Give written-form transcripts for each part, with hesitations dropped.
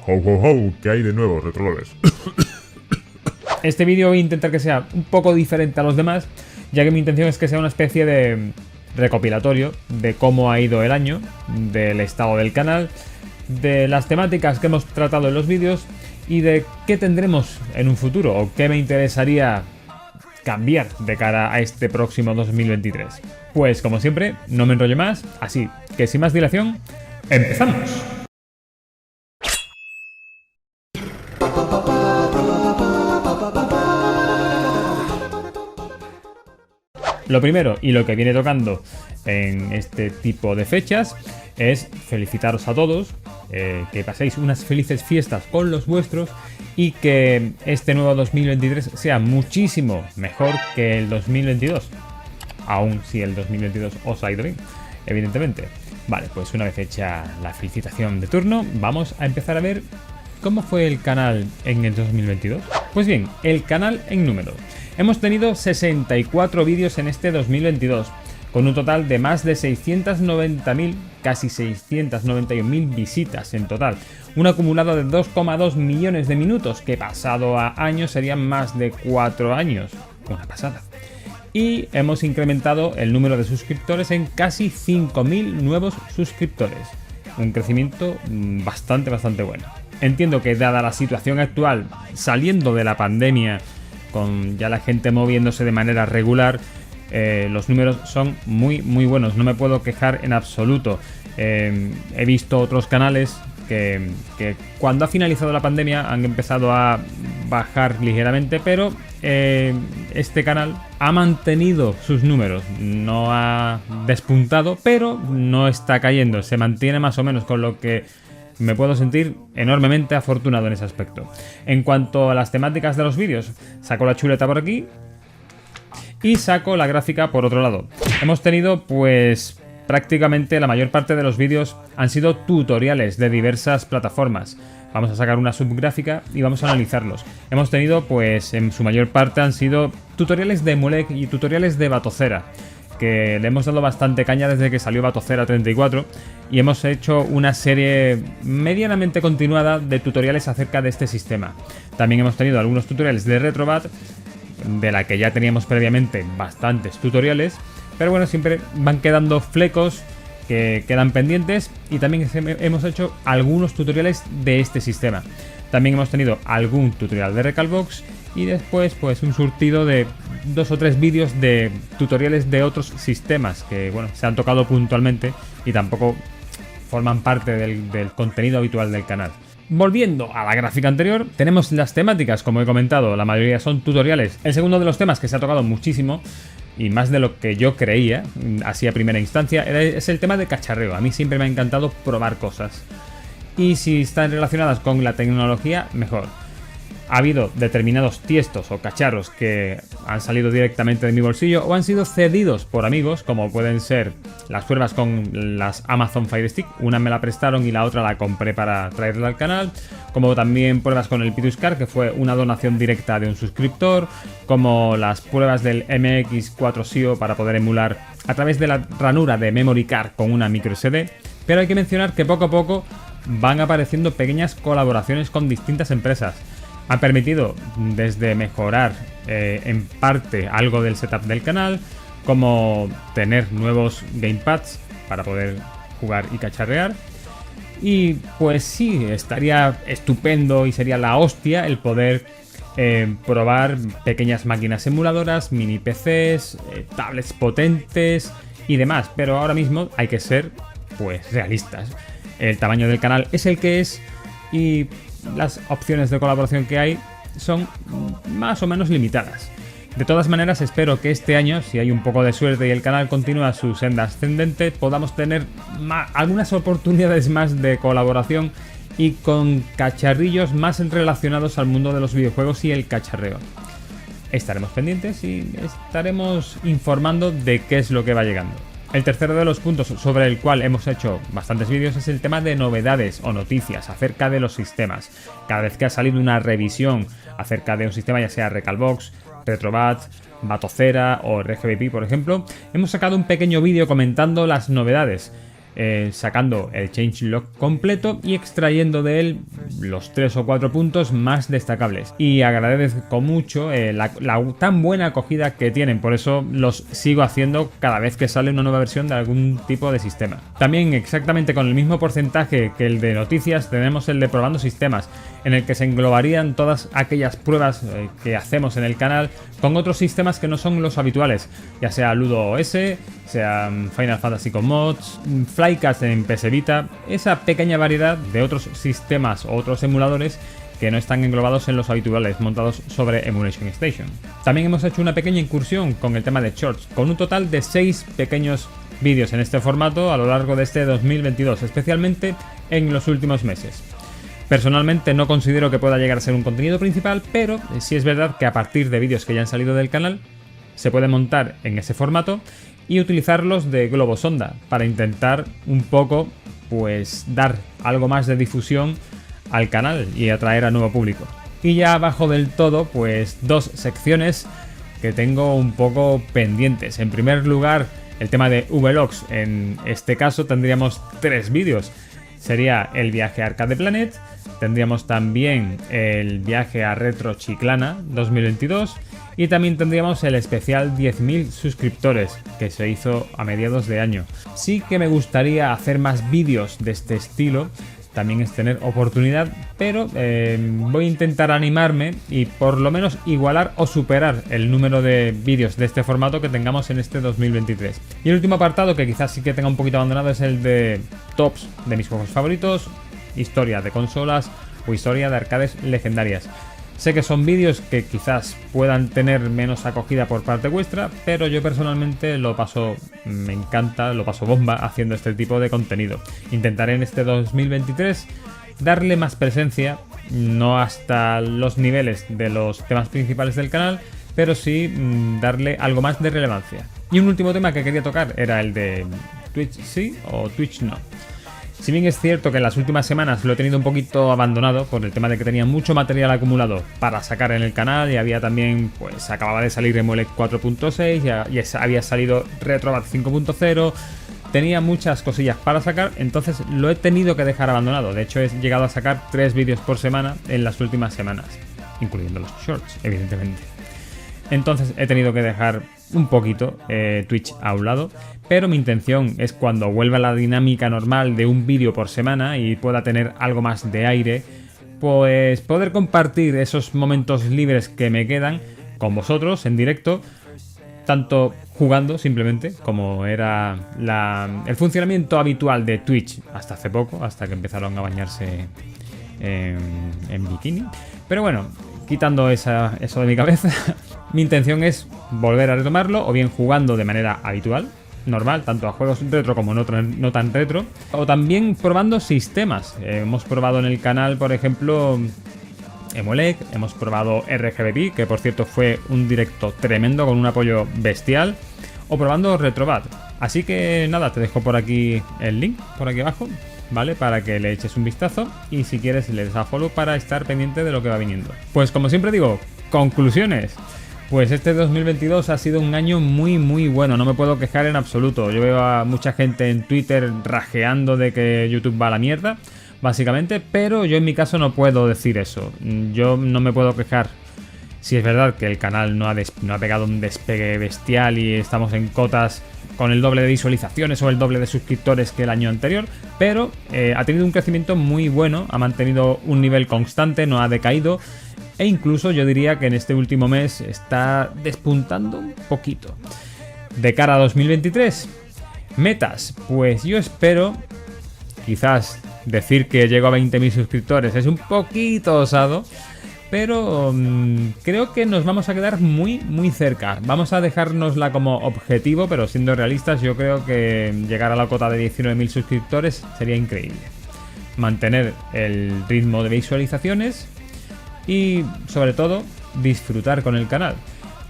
Ho, ho, ho, ¿qué hay de nuevo, retrolovers? Este vídeo voy a intentar que sea un poco diferente a los demás, ya que mi intención es que sea una especie de recopilatorio de cómo ha ido el año, del estado del canal, de las temáticas que hemos tratado en los vídeos y de qué tendremos en un futuro o qué me interesaría cambiar de cara a este próximo 2023. Pues como siempre, no me enrollo más, así que sin más dilación, ¡empezamos! Lo primero y lo que viene tocando en este tipo de fechas es felicitaros a todos, que paséis unas felices fiestas con los vuestros y que este nuevo 2023 sea muchísimo mejor que el 2022, aun si el 2022 os ha ido bien, evidentemente. Vale, pues una vez hecha la felicitación de turno, vamos a empezar a ver cómo fue el canal en el 2022. Pues bien, el canal en número. Hemos tenido 64 vídeos en este 2022, con un total de más de 690.000, casi 691.000 visitas en total. Un acumulado de 2,2 millones de minutos, que pasado a años serían más de 4 años. Una pasada. Y hemos incrementado el número de suscriptores en casi 5.000 nuevos suscriptores. Un crecimiento bastante bueno. Entiendo que dada la situación actual, saliendo de la pandemia, con ya la gente moviéndose de manera regular, los números son muy buenos, no me puedo quejar en absoluto. He visto otros canales que cuando ha finalizado la pandemia han empezado a bajar ligeramente, pero este canal ha mantenido sus números, no ha despuntado, pero no está cayendo, se mantiene más o menos, con lo que me puedo sentir enormemente afortunado en ese aspecto. En cuanto a las temáticas de los vídeos, saco la chuleta por aquí y saco la gráfica por otro lado. Hemos tenido pues prácticamente la mayor parte de los vídeos han sido tutoriales de diversas plataformas. Vamos a sacar una subgráfica y vamos a analizarlos. Hemos tenido pues en su mayor parte han sido tutoriales de Mulek y tutoriales de Batocera, que le hemos dado bastante caña desde que salió Batocera 34 y hemos hecho una serie medianamente continuada de tutoriales acerca de este sistema. También hemos tenido algunos tutoriales de Retrobat, de la que ya teníamos previamente bastantes tutoriales, pero bueno, siempre van quedando flecos que quedan pendientes, y también hemos hecho algunos tutoriales de este sistema. También hemos tenido algún tutorial de Recalbox y después pues un surtido de 2 o 3 vídeos de tutoriales de otros sistemas que bueno, se han tocado puntualmente y tampoco forman parte del contenido habitual del canal. Volviendo a la gráfica anterior, tenemos las temáticas, como he comentado, la mayoría son tutoriales. El segundo de los temas que se ha tocado muchísimo, y más de lo que yo creía, así a primera instancia, es el tema de cacharreo. A mí siempre me ha encantado probar cosas. Y si están relacionadas con la tecnología, mejor. Ha habido determinados tiestos o cacharros que han salido directamente de mi bolsillo o han sido cedidos por amigos, como pueden ser las pruebas con las Amazon Fire Stick. Una me la prestaron y la otra la compré para traerla al canal. Como también pruebas con el Pituscar, que fue una donación directa de un suscriptor. Como las pruebas del MX4 SIO para poder emular a través de la ranura de Memory Card con una micro SD. Pero hay que mencionar que poco a poco van apareciendo pequeñas colaboraciones con distintas empresas. Han permitido desde mejorar en parte algo del setup del canal, como tener nuevos gamepads para poder jugar y cacharrear. Y pues sí, estaría estupendo y sería la hostia el poder probar pequeñas máquinas emuladoras, mini PCs, tablets potentes y demás. Pero ahora mismo hay que ser pues realistas. El tamaño del canal es el que es y las opciones de colaboración que hay son más o menos limitadas. De todas maneras, espero que este año, si hay un poco de suerte y el canal continúa su senda ascendente, podamos tener algunas oportunidades más de colaboración y con cacharrillos más relacionados al mundo de los videojuegos y el cacharreo. Estaremos pendientes y estaremos informando de qué es lo que va llegando. El tercero de los puntos sobre el cual hemos hecho bastantes vídeos es el tema de novedades o noticias acerca de los sistemas. Cada vez que ha salido una revisión acerca de un sistema, ya sea Recalbox, Retrobat, Batocera o RGBP, por ejemplo, hemos sacado un pequeño vídeo comentando las novedades. sacando el changelog completo y extrayendo de él los 3 o 4 puntos más destacables. Y agradezco mucho la tan buena acogida que tienen, por eso los sigo haciendo cada vez que sale una nueva versión de algún tipo de sistema. También exactamente con el mismo porcentaje que el de noticias tenemos el de probando sistemas, en el que se englobarían todas aquellas pruebas que hacemos en el canal con otros sistemas que no son los habituales, ya sea Ludo OS, sea Final Fantasy con mods, Flycast en PS Vita, esa pequeña variedad de otros sistemas o otros emuladores que no están englobados en los habituales montados sobre Emulation Station. También hemos hecho una pequeña incursión con el tema de shorts, con un total de 6 pequeños vídeos en este formato a lo largo de este 2022, especialmente en los últimos meses. Personalmente no considero que pueda llegar a ser un contenido principal, pero sí es verdad que a partir de vídeos que ya han salido del canal se puede montar en ese formato y utilizarlos de globo sonda para intentar un poco pues dar algo más de difusión al canal y atraer a nuevo público. Y ya abajo del todo pues 2 secciones que tengo un poco pendientes. En primer lugar, el tema de vlogs. En este caso tendríamos 3 vídeos. Sería el viaje a Arcade Planet, tendríamos también el viaje a Retro Chiclana 2022 y también tendríamos el especial 10.000 suscriptores que se hizo a mediados de año. Sí que me gustaría hacer más vídeos de este estilo, también es tener oportunidad, pero voy a intentar animarme y por lo menos igualar o superar el número de vídeos de este formato que tengamos en este 2023. Y el último apartado, que quizás sí que tenga un poquito abandonado, es el de tops de mis juegos favoritos, historia de consolas o historia de arcades legendarias. Sé que son vídeos que quizás puedan tener menos acogida por parte vuestra, pero yo personalmente me encanta, lo paso bomba haciendo este tipo de contenido. Intentaré en este 2023 darle más presencia, no hasta los niveles de los temas principales del canal, pero sí darle algo más de relevancia. Y un último tema que quería tocar era el de Twitch sí o Twitch no. Si bien es cierto que en las últimas semanas lo he tenido un poquito abandonado por el tema de que tenía mucho material acumulado para sacar en el canal y había también, pues acababa de salir Emulate 4.6, ya había salido Retrobat 5.0, tenía muchas cosillas para sacar, entonces lo he tenido que dejar abandonado. De hecho he llegado a sacar 3 vídeos por semana en las últimas semanas, incluyendo los shorts, evidentemente. Entonces he tenido que dejar un poquito Twitch a un lado, pero mi intención es cuando vuelva la dinámica normal de un vídeo por semana y pueda tener algo más de aire, pues poder compartir esos momentos libres que me quedan con vosotros en directo, tanto jugando simplemente, como era el funcionamiento habitual de Twitch hasta hace poco, hasta que empezaron a bañarse en bikini. Pero bueno, quitando eso de mi cabeza, mi intención es volver a retomarlo, o bien jugando de manera habitual, normal, tanto a juegos retro como no tan retro, o también probando sistemas. Hemos probado en el canal, por ejemplo, Emulec, hemos probado RGBP, que por cierto fue un directo tremendo con un apoyo bestial, o probando Retrobat. Así que nada, te dejo por aquí el link, por aquí abajo, ¿vale? Para que le eches un vistazo y si quieres le des a follow para estar pendiente de lo que va viniendo. Pues como siempre digo, conclusiones. Pues este 2022 ha sido un año muy bueno, no me puedo quejar en absoluto. Yo veo a mucha gente en Twitter rajeando de que YouTube va a la mierda, básicamente, pero yo en mi caso no puedo decir eso. Yo no me puedo quejar. Si es verdad que el canal no ha pegado un despegue bestial y estamos en cotas con el doble de visualizaciones o el doble de suscriptores que el año anterior, pero ha tenido un crecimiento muy bueno, ha mantenido un nivel constante, no ha decaído. E incluso yo diría que en este último mes está despuntando un poquito. De cara a 2023, metas, pues yo espero, quizás decir que llego a 20.000 suscriptores es un poquito osado, pero creo que nos vamos a quedar muy cerca. Vamos a dejárnosla como objetivo, pero siendo realistas yo creo que llegar a la cota de 19.000 suscriptores sería increíble. Mantener el ritmo de visualizaciones y sobre todo disfrutar con el canal.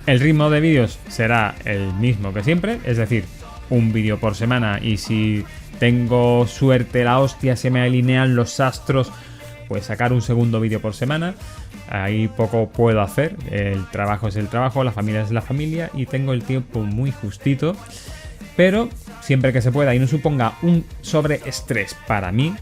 El ritmo de vídeos será el mismo que siempre, es decir, un vídeo por semana, y si tengo suerte, la hostia, se me alinean los astros, pues sacar un segundo vídeo por semana. Ahí poco puedo hacer, el trabajo es el trabajo, la familia es la familia y tengo el tiempo muy justito. pero siempre que se pueda y no suponga un sobreestrés para mí,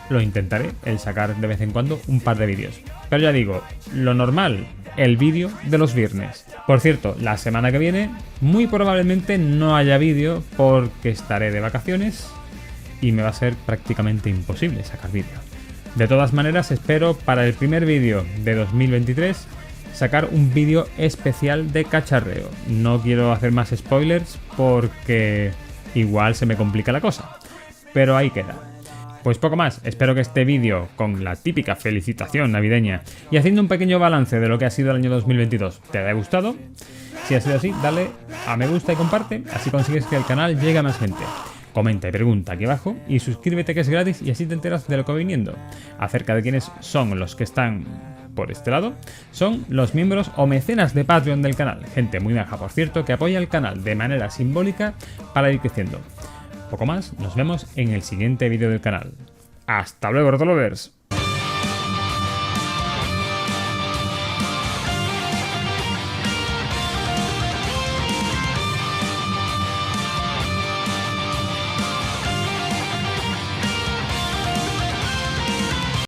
lo intentaré el sacar de vez en cuando un par de vídeos. Pero ya digo, lo normal, el vídeo de los viernes. Por cierto, la semana que viene muy probablemente no haya vídeo porque estaré de vacaciones y me va a ser prácticamente imposible sacar vídeo. De todas maneras, espero para el primer vídeo de 2023 sacar un vídeo especial de cacharreo. No quiero hacer más spoilers porque igual se me complica la cosa, pero ahí queda. Pues poco más, espero que este vídeo, con la típica felicitación navideña y haciendo un pequeño balance de lo que ha sido el año 2022, te haya gustado. Si ha sido así, dale a me gusta y comparte, así consigues que el canal llegue a más gente. Comenta y pregunta aquí abajo y suscríbete, que es gratis, y así te enteras de lo que va viniendo. Acerca de quiénes son los que están por este lado, son los miembros o mecenas de Patreon del canal. Gente muy maja, por cierto, que apoya el canal de manera simbólica para ir creciendo. Poco más, nos vemos en el siguiente vídeo del canal. ¡Hasta luego, Rotolovers!